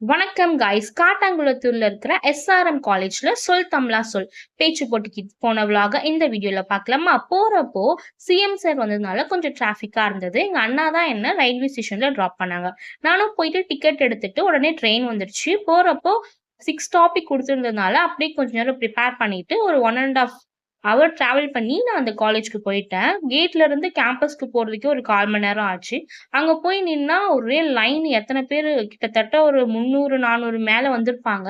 வணக்கம் காய்ஸ். காட்டாங்குளத்தூர்ல இருக்கிற எஸ்ஆர்எம் காலேஜ்ல சொல் தமிழா சொல் பேச்சு போட்டிக்கு போன விலாக இந்த வீடியோல பார்க்கலாமா. போறப்போ சிஎம் சார் வந்ததுனால கொஞ்சம் டிராஃபிக்கா இருந்தது. எங்க அண்ணா தான் என்ன ரயில்வே ஸ்டேஷன்ல டிராப் பண்ணாங்க. நானும் போயிட்டு டிக்கெட் எடுத்துட்டு உடனே ட்ரெயின் வந்துடுச்சு. போறப்போ 6 டாபிக் கொடுத்துருந்ததுனால அப்படியே கொஞ்ச நேரம் ப்ரிப்பேர் பண்ணிட்டு ஒரு 1 1/2 ஹவர் டிராவல் பண்ணி நான் அந்த காலேஜ்க்கு போயிட்டேன். கேட்ல இருந்து கேம்பஸ்க்கு போறதுக்கே ஒரு 1/4 மணி நேரம் ஆச்சு. அங்க போய் நின்னா ஒரே லைன், எத்தன பேரு கிட்டத்தட்ட ஒரு 300, 400 மேல வந்திருப்பாங்க.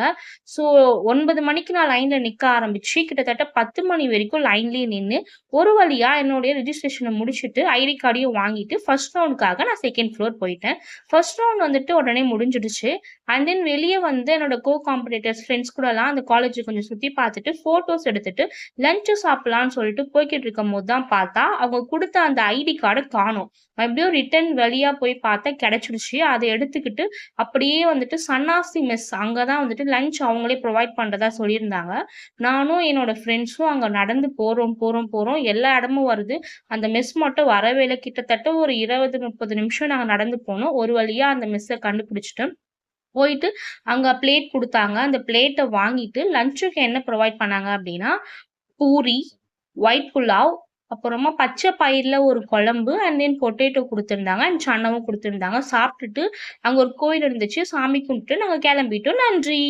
ஸோ 9 மணிக்கு நான் லைன்ல நிக்க ஆரம்பிச்சு, கிட்டத்தட்ட 10 மணி வரைக்கும் லைன்லயே நின்னு, ஒரு வழியா என்னுடைய ரெஜிஸ்ட்ரேஷன முடிச்சுட்டு, ஐடி கார்டையும் வாங்கிட்டு, ஃபர்ஸ்ட் ரவுண்டுக்காக நான் 2ண்ட் ஃப்ளோர் போயிட்டேன். ஃபர்ஸ்ட் ரவுண்ட் வந்துட்டு உடனே முடிஞ்சிடுச்சு. அண்ட் தென் வெளிய வந்து என்னோட காம்படிட்டர்ஸ் ஃப்ரெண்ட்ஸ் கூடலாம் அந்த காலேஜ கொஞ்சம் சுத்தி பார்த்துட்டு, ஃபோட்டோஸ் எடுத்துட்டு, லஞ்ச் சாப்பிடலான்னு சொல்லிட்டு போய்க்கிட்டு இருக்கும்போது தான் பார்த்தா, அவங்க குடுத்த அந்த ஐடி கார்ட காணோம். எப்படியோ ரிட்டர்ன் வழியா போய் பார்த்தா கிடைச்சிடுச்சு. அத எடுத்துக்கிட்டு அப்படியே வந்துட்டு சன்னாசி மெஸ் அங்க தான் வந்துட்டு லஞ்ச் அவங்களே ப்ரொவைட் பண்றதா சொல்லியிருந்தாங்க. நானும் என்னோட ஃப்ரெண்ட்ஸும் அங்க நடந்து போறோம். எல்லா இடமும் வருது. அந்த மெஸ் மட்டும் வரவே இல்ல. கிட்டத்தட்ட ஒரு 20, 30 நிமிஷம் நாங்க நடந்து போனோம். ஒரு வழியா அந்த மெஸ்ஸ கண்டுபிடிச்சுட்டோம். போயிட்டு அங்க பிளேட் குடுத்தாங்க. அந்த பிளேட்ட வாங்கிட்டு லஞ்சுக்கு என்ன ப்ரொவைட் பண்ணாங்க அப்படின்னா, பூரி, ஒயிட் புலாவ், அப்புறமா பச்சை பயிர்ல ஒரு குழம்பு, அண்ட் தென் பொட்டேட்டோ குடுத்திருந்தாங்க. அண்ட் சன்னாவும் குடுத்திருந்தாங்க. சாப்பிட்டுட்டு அங்க ஒரு கோயில் இருந்துச்சு. சாமி கும்பிட்டு நாங்க கிளம்பிட்டோம். நன்றி.